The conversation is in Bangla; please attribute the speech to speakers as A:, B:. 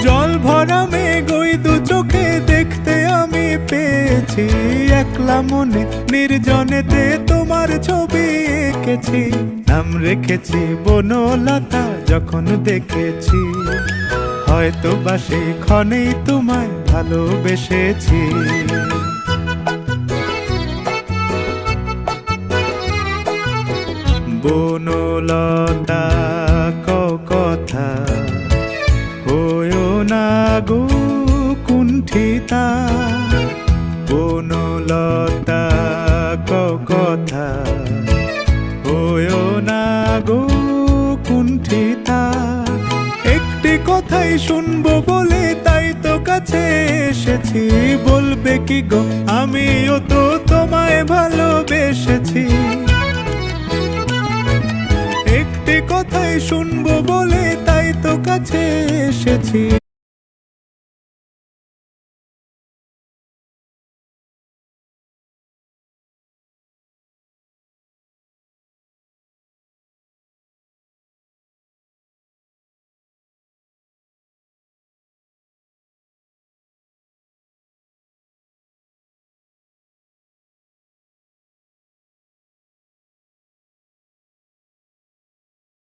A: জল ভরা মেঘ ওই দু চোখে দেখতে আমি পেয়েছি, একলা মনে নির্জনেতে তোমার ছবি এঁকেছি। নাম রেখেছি বনলতা যখন দেখেছি, হয়তো বা সেই ক্ষণেই তোমায় ভালোবেসেছি। বনলতা কথা হয়ো না গো কুণ্ঠিতা, বনলতা কথা হয়ো না গো কুণ্ঠিতা। একটি কথাই শুনবো বলে তাই তো কাছে এসেছি, বলবে কি গো আমিও তো তোমায় ভালোবেসেছি। একটি কথাই শুনবো বলে তাই তো কাছে এসেছি,